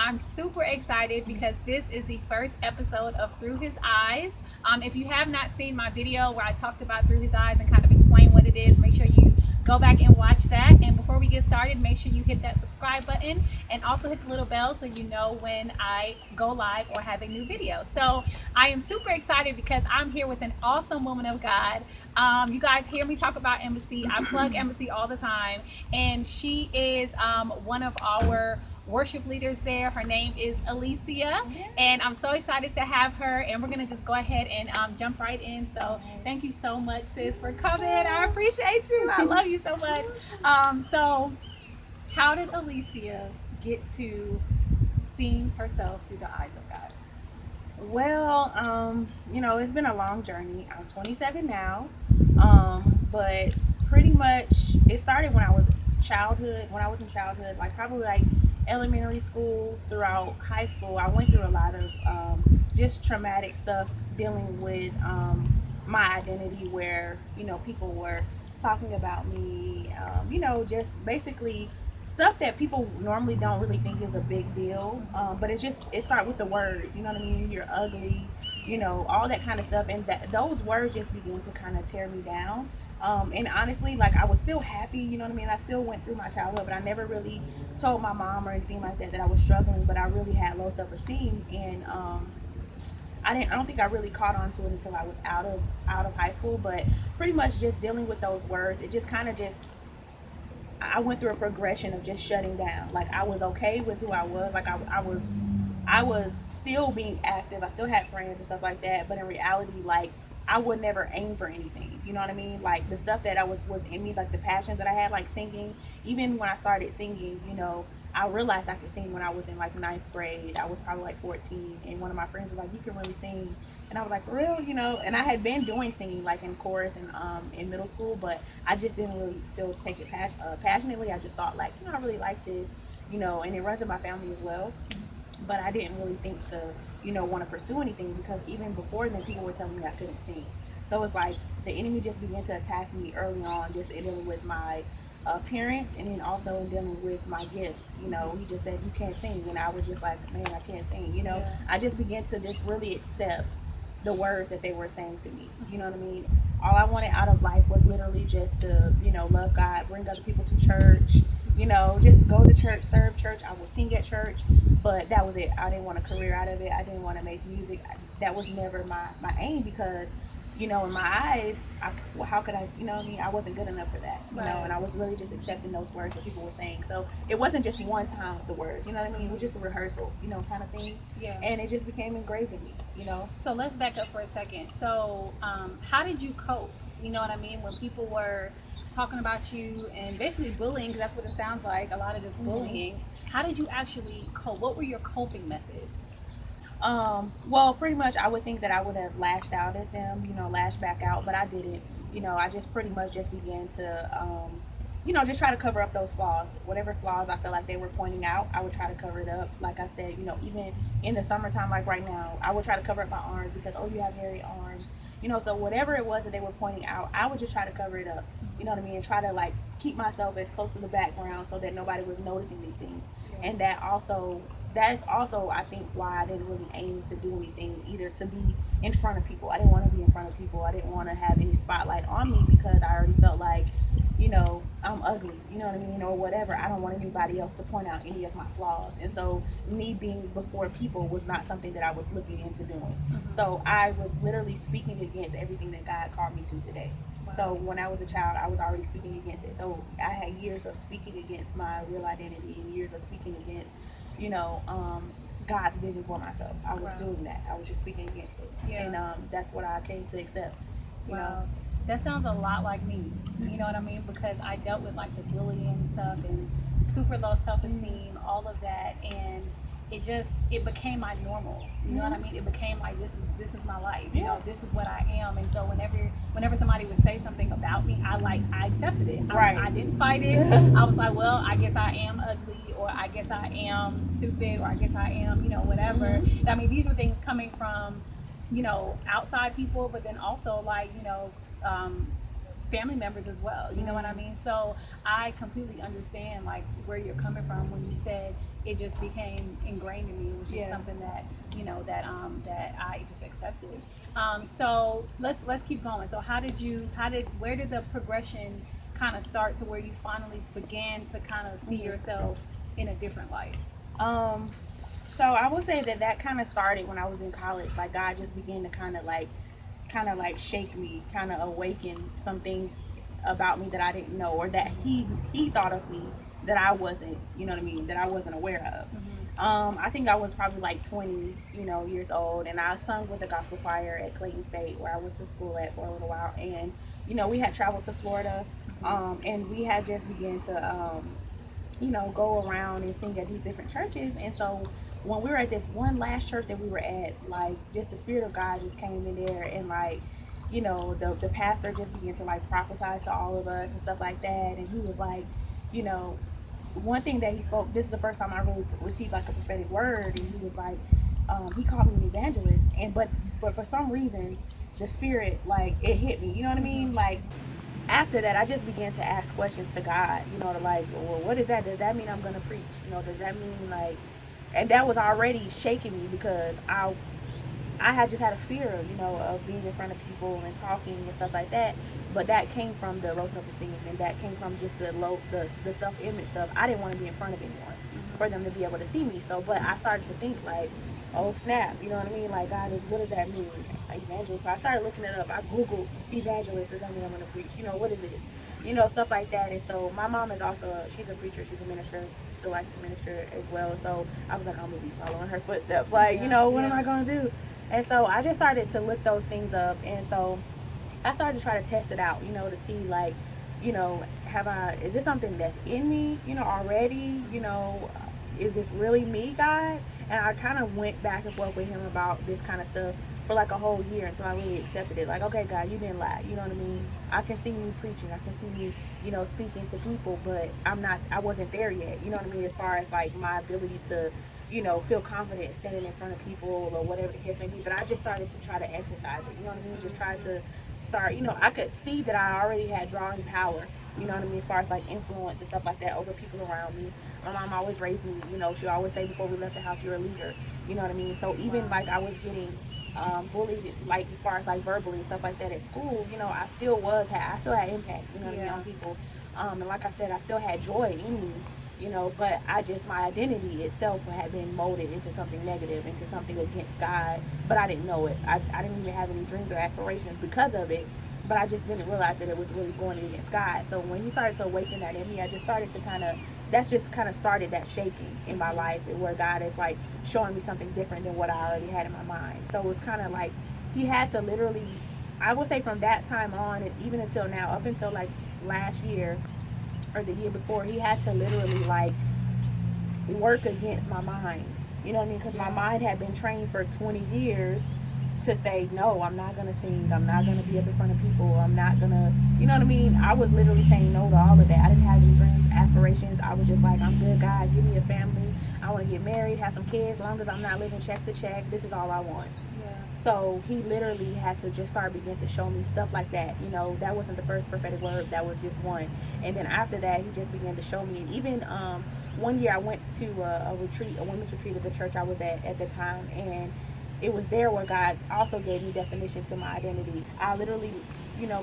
I'm super excited because this is the first episode of Through His Eyes. If you have not seen my video where I talked about Through His Eyes and kind of explain what it is, make sure you go back and watch that. And before we get started, make sure you hit that subscribe button and also hit the little bell so you know when I go live or have a new video. So I am super excited because I'm here with an awesome woman of God. You guys hear me talk about Embassy. I plug Embassy all the time, and she is one of our worship leaders there. Her name is Alicia, and I'm so excited to have her, and we're gonna just go ahead and jump right in. So thank you so much, sis, for coming. I appreciate you. I love you so much. So how did Alicia get to seeing herself through the eyes of God? Well, it's been a long journey. I'm 27 now, but pretty much it started when I was in childhood, like probably like elementary school throughout high school. I went through a lot of just traumatic stuff dealing with my identity, where people were talking about me, just basically stuff that people normally don't really think is a big deal, but it started with the words, you know what I mean? You're ugly, all that kind of stuff, and those words just began to kind of tear me down. And honestly, like, I was still happy, you know what I mean? I still went through my childhood, but I never really told my mom or anything like that I was struggling, but I really had low self-esteem. And I don't think I really caught on to it until I was out of high school. But pretty much just dealing with those words, it just kind of just I went through a progression of just shutting down. Like, I was okay with who I was. Like, I was still being active. I still had friends and stuff like that. But in reality, like, I would never aim for anything. You know what I mean? Like, the stuff that was in me, like the passions that I had, like singing. Even when I started singing, I realized I could sing when I was in like ninth grade. I was probably like 14, and one of my friends was like, "You can really sing." And I was like, "For real?" And I had been doing singing like in chorus and in middle school, but I just didn't really still take it passionately. I just thought, like, I really like this, and it runs in my family as well. But I didn't really think to, want to pursue anything, because even before then, people were telling me I couldn't sing. So it's like the enemy just began to attack me early on, just in dealing with my appearance, and then also in dealing with my gifts. He just said, "You can't sing," and I was just like, "Man, I can't sing." Yeah. I just began to just really accept the words that they were saying to me. You know what I mean? All I wanted out of life was literally just to, love God, bring other people to church, just go to church, serve church. I would sing at church, but that was it. I didn't want a career out of it. I didn't want to make music. That was never my aim, because, in my eyes, how could I, what I mean? I wasn't good enough for that, Right. and I was really just accepting those words that people were saying. So it wasn't just one time with the words, you know what I mean? It was just a rehearsal, kind of thing. Yeah. And it just became engraved in me. So let's back up for a second. So, how did you cope? You know what I mean? When people were talking about you and basically bullying, because that's what it sounds like, a lot of just bullying. How did you actually cope? What were your coping methods? Well, pretty much I would think that I would have lashed out at them, lashed back out, but I didn't. I just pretty much just began to, just try to cover up those flaws. Whatever flaws I felt like they were pointing out, I would try to cover it up. Like I said, even in the summertime, like right now, I would try to cover up my arms because, oh, you have hairy arms. So whatever it was that they were pointing out, I would just try to cover it up. You know what I mean? And try to, like, keep myself as close to the background so that nobody was noticing these things. And that's also, I think, why I didn't really aim to do anything, either to be in front of people. I didn't want to be in front of people. I didn't want to have any spotlight on me, because I already felt like, I'm ugly, you know what I mean, or whatever. I don't want anybody else to point out any of my flaws. And so me being before people was not something that I was looking into doing. So I was literally speaking against everything that God called me to today. So when I was a child, I was already speaking against it. So I had years of speaking against my real identity, and years of speaking against, God's vision for myself. I was doing that. I was just speaking against it. Yeah. And that's what I came to accept. You know. That sounds a lot like me. You know what I mean? Because I dealt with like the bullying and stuff, and super low self-esteem, all of that, and it became my normal. You know what I mean? It became like, this is my life. This is what I am. And so whenever somebody would say something about me, I accepted it. I didn't fight it. I was like, well, I guess I am ugly, or I guess I am stupid, or I guess I am, whatever. I mean, these were things coming from, outside people, but then also like, family members as well. You know what I mean? So I completely understand like where you're coming from when you said it just became ingrained in me. It was just Yeah. something that, that I just accepted. So let's keep going. So where did the progression kind of start to where you finally began to kind of see yourself in a different light? Um, so I would say that kind of started when I was in college. Like God just began to kind of like shake me, kind of awaken some things about me that I didn't know, or that he thought of me that I wasn't, you know what I mean, that I wasn't aware of. I think I was probably like 20, years old, and I sung with the gospel choir at Clayton State, where I went to school at for a little while. And we had traveled to Florida, and we had just began to go around and sing at these different churches. And so when we were at this one last church that we were at, like, just the Spirit of God just came in there, and like, the pastor just began to like prophesy to all of us and stuff like that. And he was like, you know, one thing that he spoke, this is the first time I really received like a prophetic word, and he was like, he called me an evangelist. And but for some reason, the Spirit, like, it hit me, you know what I mean? Like, after that, I just began to ask questions to God, to like, well, what is that? Does that mean I'm going to preach? Does that mean like, and that was already shaking me, because I had just had a fear of, of being in front of people and talking and stuff like that. But that came from the low self-esteem, and that came from just the self-image stuff. I didn't want to be in front of anyone for them to be able to see me. So, but I started to think like, oh snap, you know what I mean? Like, God, what does that mean? Evangelist. So I started looking it up. I Googled evangelist. Does that mean I'm going to preach? What is this? Stuff like that. And so my mom is also, she's a preacher. She's a minister. She still likes to minister as well. So I was like, I'm going to be following her footsteps. Like, what am I going to do? And so I just started to look those things up. And so I started to try to test it out, to see like, is this something that's in me, already, is this really me, God? And I kind of went back and forth with him about this kind of stuff for like a whole year, until I really accepted it. Like, okay, God, you didn't lie. You know what I mean? I can see you preaching. I can see you, speaking to people, but I wasn't there yet. You know what I mean? As far as like my ability to, feel confident standing in front of people or whatever the case may be. But I just started to try to exercise it. You know what I mean? Just try to start, I could see that I already had drawing power, you know what I mean, as far as like influence and stuff like that over people around me. My mom always raised me, she always say before we left the house, you're a leader, you know what I mean? So even like I was getting bullied, like as far as like verbally and stuff like that at school, I still had impact, you know what I mean, on people. And like I said, I still had joy in me, but my identity itself had been molded into something negative, into something against God, but I didn't know it. I didn't even have any dreams or aspirations because of it, but I just didn't realize that it was really going against God. So when he started to awaken that in me, I just started to that's just kind of started that shaking in my life, where God is like showing me something different than what I already had in my mind. So it was kind of like he had to literally, I would say from that time on, and even until now, up until like last year or the year before, he had to literally like work against my mind. You know what I mean? Because my mind had been trained for 20 years to say, no, I'm not going to sing. I'm not going to be up in front of people. I'm not going to, you know what I mean? I was literally saying no to all of that. I didn't have any dreams, aspirations. I was just like, I'm good, God. Give me a family. I want to get married, have some kids. As long as I'm not living check to check, this is all I want. So he literally had to just start begin to show me stuff like that. That wasn't the first prophetic word. That was just one. And then after that, he just began to show me. And even one year I went to a retreat, a women's retreat at the church I was at the time. And it was there where God also gave me definition to my identity. I literally,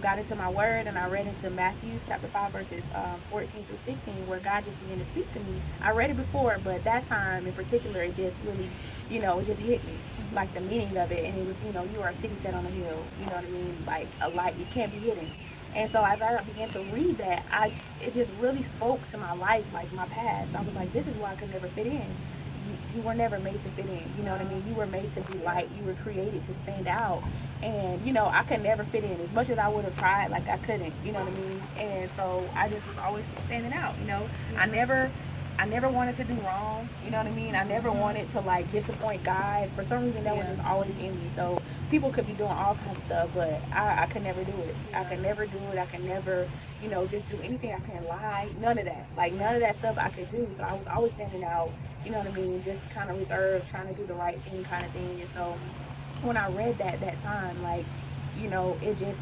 got into my word, and I read into Matthew chapter 5 verses 14 through 16, where God just began to speak to me. I read it before, but that time in particular, it just really, it just hit me, like the meaning of it. And it was, you are a city set on a hill, you know what I mean? Like a light, it can't be hidden. And so as I began to read that, it just really spoke to my life, like my past. I was like, this is why I could never fit in. You were never made to fit in, you know what I mean? You were made to be light. You were created to stand out. And, I could never fit in. As much as I would have tried, like I couldn't, you know what I mean? And so I just was always standing out, I never wanted to do wrong, you know what I mean? I never wanted to like disappoint God. For some reason that was just always in me. So people could be doing all kinds of stuff, but I could never do it. I could never do it. I could never, just do anything. I couldn't lie. None of that. Like none of that stuff I could do. So I was always standing out, you know what I mean? Just kind of reserved, trying to do the right thing kind of thing. And so when I read that time, like, it just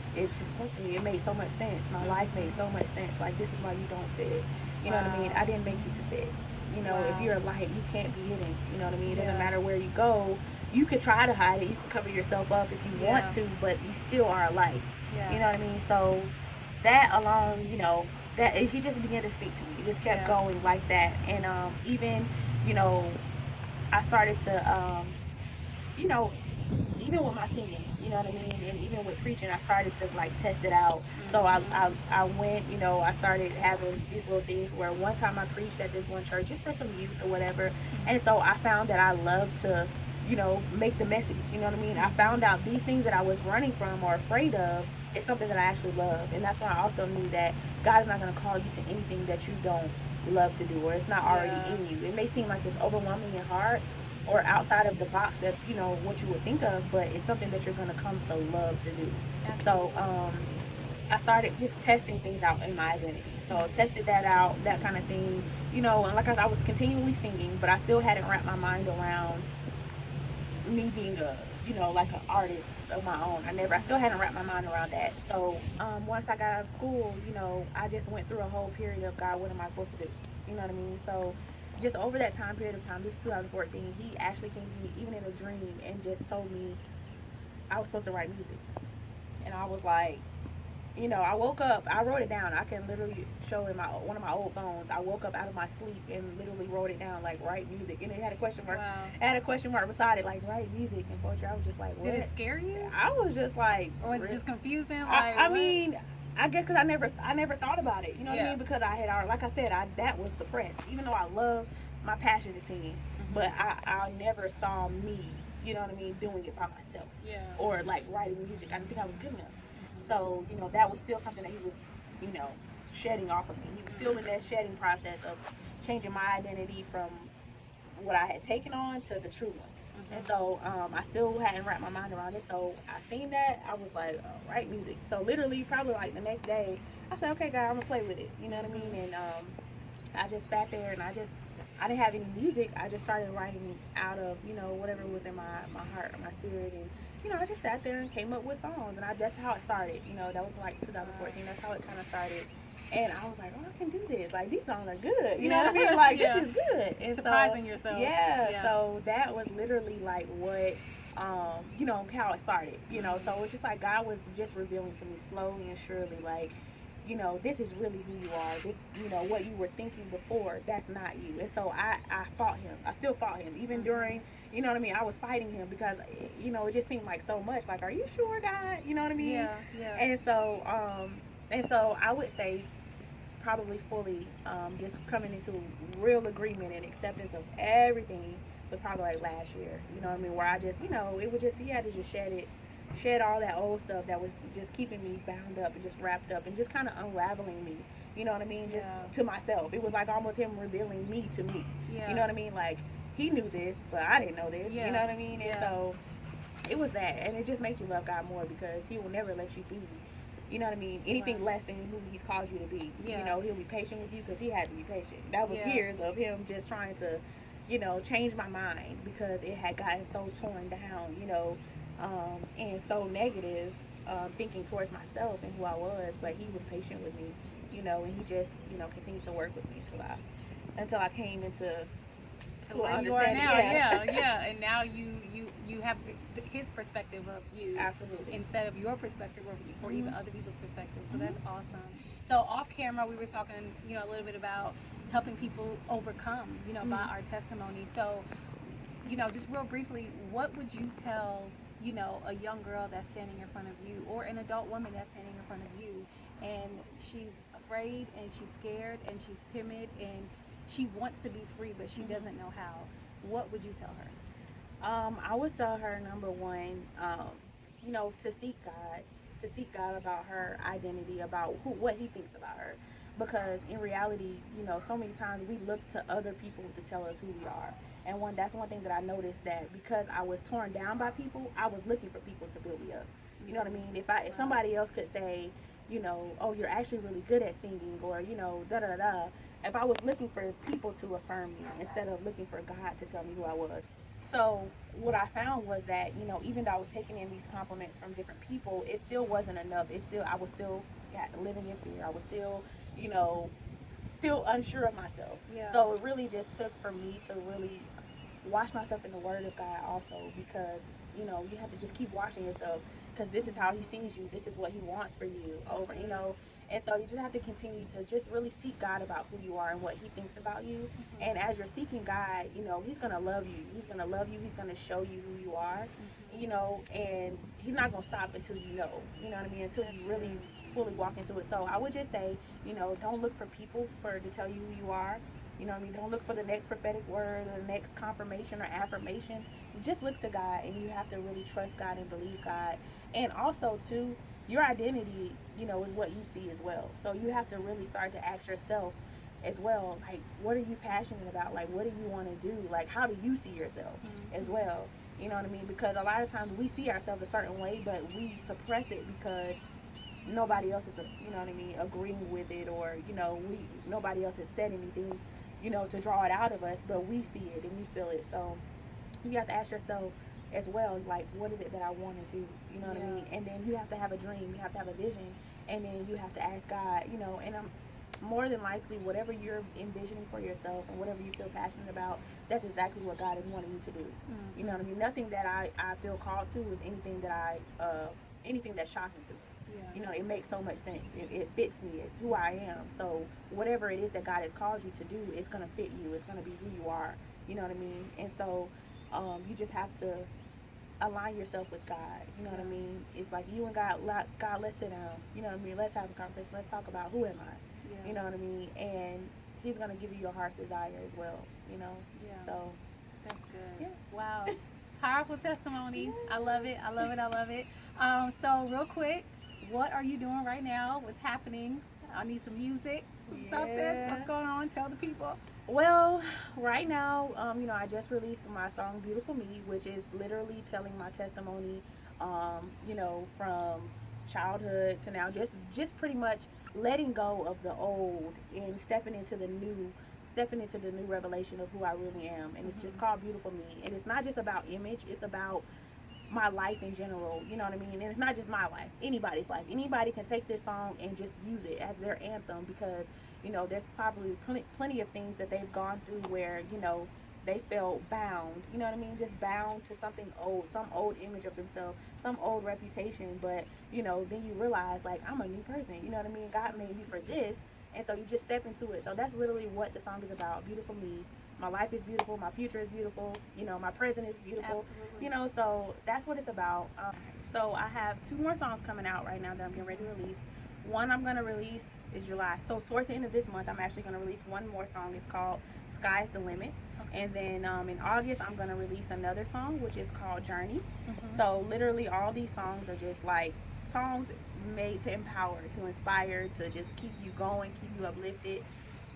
spoke to me. It made so much sense. My life made so much sense. Like, this is why you don't fit. You know what I mean? I didn't make you to fit. You know, if Wow. you're a light, you can't be hidden. You know what I mean? It doesn't Yeah. matter where you go. You could try to hide it. You can cover yourself up if you want Yeah. to, but you still are a light. Yeah. You know what I mean? So that alone, you know, that he just began to speak to me. It just kept Yeah. going like that, and even, you know, I started to, you know, even with my singing, you know what I mean, and even with preaching, I started to like test it out. So Mhm. I went, you know, I started having these little things where one time I preached at this one church just for some youth or whatever, and so I found that I love to, you know, make the message. You know what I mean? I found out these things that I was running from or afraid of is something that I actually love, and that's why I also knew that God is not going to call you to anything that you don't love to do or it's not already Yeah. in you. It may seem like it's overwhelming and hard, or outside of the box that you know what you would think of, but it's something that you're gonna come to love to do. So Absolutely. I started just testing things out in my identity. So I tested that out, that kind of thing, you know. And like I was continually singing, but I still hadn't wrapped my mind around me being a, you know, like an artist of my own. I still hadn't wrapped my mind around that. So once I got out of school, you know, I just went through a whole period of God, what am I supposed to do? You know what I mean? So just over that time period of time, this is 2014, he actually came to me even in a dream and just told me I was supposed to write music. And I was like, you know, I woke up. I wrote it down. I can literally show in my one of my old phones. I woke up out of my sleep and literally wrote it down, like write music, and it had a question mark. Wow. It had a question mark beside it, like write music and poetry. I was just like, Did it what? scare you? I was just like, Or was it just confusing? I Like what? mean, I guess because I never thought about it. You know what I Yeah. mean? Because I had already, like I said, that was suppressed. Even though I love my passion is singing, but Mhm. I never saw me. You know what I mean? Doing it by myself Yeah. or like writing music. I didn't think I was good enough. Mhm. So you know that was still something that he was, you know, shedding off of me. He was still in that shedding process of changing my identity from what I had taken on to the true one. And Mhm. so I still hadn't wrapped my mind around it. So I seen that. I was like, write music. So literally, probably like the next day, I said, okay, God, I'm going to play with it. You know what I mean? Mhm. And I just sat there and I didn't have any music. I just started writing out of, you know, whatever was in my heart or my spirit. And, you know, I just sat there and came up with songs. And that's how it started. You know, that was like 2014. That's how it kind of started. And I was like, oh, I can do this. Like, these songs are good. You know what I mean? Yeah. Like, this Yeah. is good. You're And so, surprising yourself. yeah. Yeah. So that was literally like what, you know, how it started. You know, so it's just like God was just revealing to me slowly and surely, like, you know, this is really who you are. This, you know, what you were thinking before, that's not you. And so I fought him. I still fought him. Even Mhm. during, you know what I mean? I was fighting him because, you know, it just seemed like so much. Like, are you sure, God? You know what I mean? Yeah. Yeah. And so, I would say probably fully just coming into real agreement and acceptance of everything was probably like last year. You know what I mean? Where I just, you know, it was just he had to just shed all that old stuff that was just keeping me bound up and just wrapped up and just kind of unraveling me. You know what I mean? Just Yeah. to myself. It was like almost him revealing me to me. You Yeah. know what I mean? Like he knew this, but I didn't know this. You know Yeah. what I mean? And Yeah. so it was that, and it just makes you love God more because He will never let you be, you know what I mean, anything Right. less than who He's called you to be. You Yeah. know, He'll be patient with you because He had to be patient. That was Yeah. years of Him just trying to, you know, change my mind because it had gotten so torn down, you know, and so negative, thinking towards myself and who I was. But He was patient with me, you know, and He just, you know, continued to work with me until I came into To to an where you are understanding. now, Yeah, yeah, yeah, and now you have his perspective of you absolutely. instead of your perspective or even Mhm. other people's perspective. So Mhm. that's awesome. So off camera, we were talking, a little bit about helping people overcome, by Mhm. our testimony. So, just real briefly, what would you tell, a young girl that's standing in front of you or an adult woman that's standing in front of you and she's afraid and she's scared and she's timid and she wants to be free but she Mhm. doesn't know how? What would you tell her? I would tell her number one, you know, to seek God about her identity, about what He thinks about her, because in reality, you know, so many times we look to other people to tell us who we are, and that's one thing that I noticed that because I was torn down by people, I was looking for people to build me up. You know what I mean? If Wow. somebody else could say, you know, oh, you're actually really good at singing, or you know, da da da. If I was looking for people to affirm me instead of looking for God to tell me who I was. So what I found was that, you know, even though I was taking in these compliments from different people, it still wasn't enough. I was still living in fear. I was still, you know, still unsure of myself. Yeah. So it really just took for me to really wash myself in the Word of God also, because you have to just keep washing yourself, because this is how He sees you. This is what He wants for you. Over. And so you just have to continue to just really seek God about who you are and what He thinks about you. And as you're seeking God, He's gonna love you. He's gonna love you. He's gonna show you who you are. And He's not gonna stop until you know. You know what I mean? Until you really fully walk into it. So I would just say, don't look for people to tell you who you are. You know what I mean? Don't look for the next prophetic word or the next confirmation or affirmation. Just look to God, and you have to really trust God and believe God. And also, too, your identity, is what you see as well. So you have to really start to ask yourself as well, like, what are you passionate about? Like, what do you want to do? Like, how do you see yourself as well? You know what I mean? Because a lot of times we see ourselves a certain way, but we suppress it because nobody else is, agreeing with it, or nobody else has said anything, to draw it out of us, but we see it and we feel it. So you have to ask yourself as well, like, what is it that I want to do? You know what I mean? And then you have to have a dream, you have to have a vision, and then you have to ask God, and more than likely, whatever you're envisioning for yourself and whatever you feel passionate about, that's exactly what God is wanting you to do. You know what I mean? Nothing that I feel called to is anything that's shocking to me. It makes so much sense. It fits me. It's who I am. So whatever it is that God has called you to do, it's gonna fit you. It's gonna be who you are. You know what I mean? And so you just have to align yourself with God. You know what I mean? It's like you and God. God, let's sit down. You know what I mean? Let's have a conversation. Let's talk about who am I. You know what I mean? And He's gonna give you your heart's desire as well. So That's good. yeah. Wow. Powerful testimony. I love it. I love it. I love it. So real quick, what are you doing right now? What's happening? I need some music, something. What's going on? Tell the people. Well, right now, I just released my song "Beautiful Me," which is literally telling my testimony, from childhood to now, just pretty much letting go of the old and stepping into the new revelation of who I really am. And it's just called "Beautiful Me," and it's not just about image; it's about my life in general. You know what I mean? And it's not just my life, anybody's life. Anybody can take this song and just use it as their anthem, because there's probably plenty of things that they've gone through where they felt bound. You know what I mean? Just bound to something old, some old image of themselves, some old reputation. But then you realize, like, I'm a new person. You know what I mean? God made me for this, and so you just step into it. So that's literally what the song is about. Beautiful me. My life is beautiful. My future is beautiful. My present is beautiful. Absolutely. So that's what it's about. So I have two more songs coming out right now that I'm getting ready to release. One I'm gonna release is July. So towards the end of this month, I'm actually gonna release one more song. It's called "Sky's the Limit." Okay. And then in August, I'm gonna release another song, which is called "Journey." Mm-hmm. So literally, all these songs are just like songs made to empower, to inspire, to just keep you going, keep you uplifted.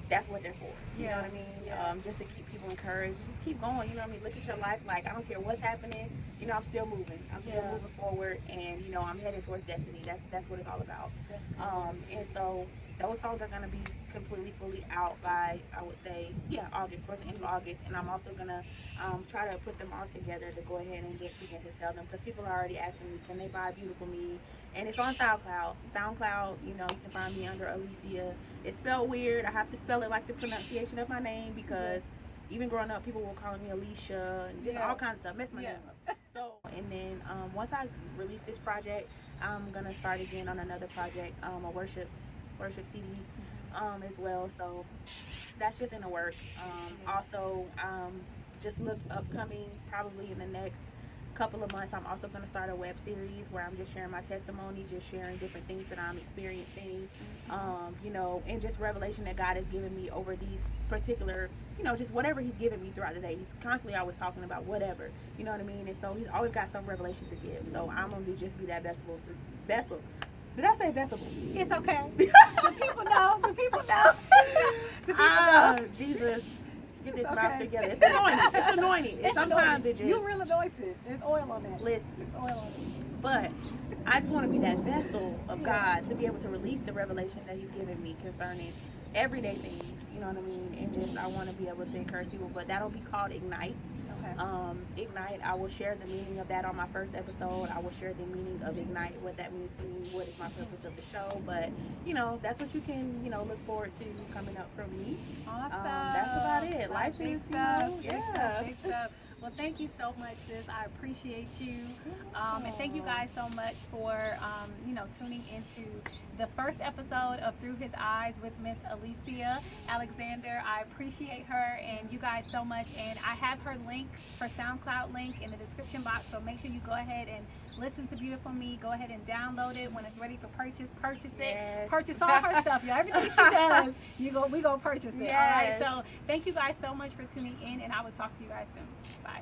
That's what they're for. You know what I mean? Just to keep people encouraged. Just keep going. You know what I mean? Look at your life like, I don't care what's happening. I'm still moving. I'm still moving forward, and I'm heading towards destiny. That's what it's all about. And so those songs are gonna be completely fully out by, I would say, August, towards the end of August. And I'm also gonna try to put them all together to go ahead and just begin to sell them, because people are already asking me, can they buy "Beautiful Me"? And it's on SoundCloud. You can find me under Alicia. It's spelled weird. I have to spell it like the pronunciation of my name, because even growing up, people were calling me Alicia and just all kinds of stuff. Mess my name up. So, and then once I release this project, I'm gonna start again on another project, a worship CD, as well. So that's just in the works. Also, just look upcoming, probably in the next couple of months. I'm also going to start a web series where I'm just sharing my testimony, just sharing different things that I'm experiencing, and just revelation that God has given me over these particular, just whatever He's given me throughout the day. He's constantly always talking about whatever, you know what I mean? And so He's always got some revelation to give. So I'm going to just be that vessel. Did I say vessel? It's okay. The people know. The people know. The people know. Jesus. Get this It's mouth okay. together. It's anointing. It's anointing. It's Sometimes anointed. it just. You real anointed. There's oil on that. Listen. There's oil on it. But I just want to be that vessel of God to be able to release the revelation that He's given me concerning everyday things. You know what I mean? And just I want to be able to encourage people. But that'll be called Ignite. Okay. ignite. I will share the meaning of that on my first episode. I will share the meaning of ignite, what that means to me, what is my purpose of the show. But that's what you can look forward to coming up from me. Awesome. That's about it. Life big is stuff, yeah. big stuff. Well, thank you so much, sis. I appreciate you. And thank you guys so much for, tuning into the first episode of Through His Eyes with Miss Alicia Alexander. I appreciate her and you guys so much. And I have her link, her SoundCloud link in the description box. So make sure you go ahead and listen to Beautiful Me. Go ahead and download it. When it's ready for purchase, purchase it. Yes. Purchase all her stuff, y'all. Everything she does, we go purchase it. Yes. All right. So thank you guys so much for tuning in, and I will talk to you guys soon. Bye.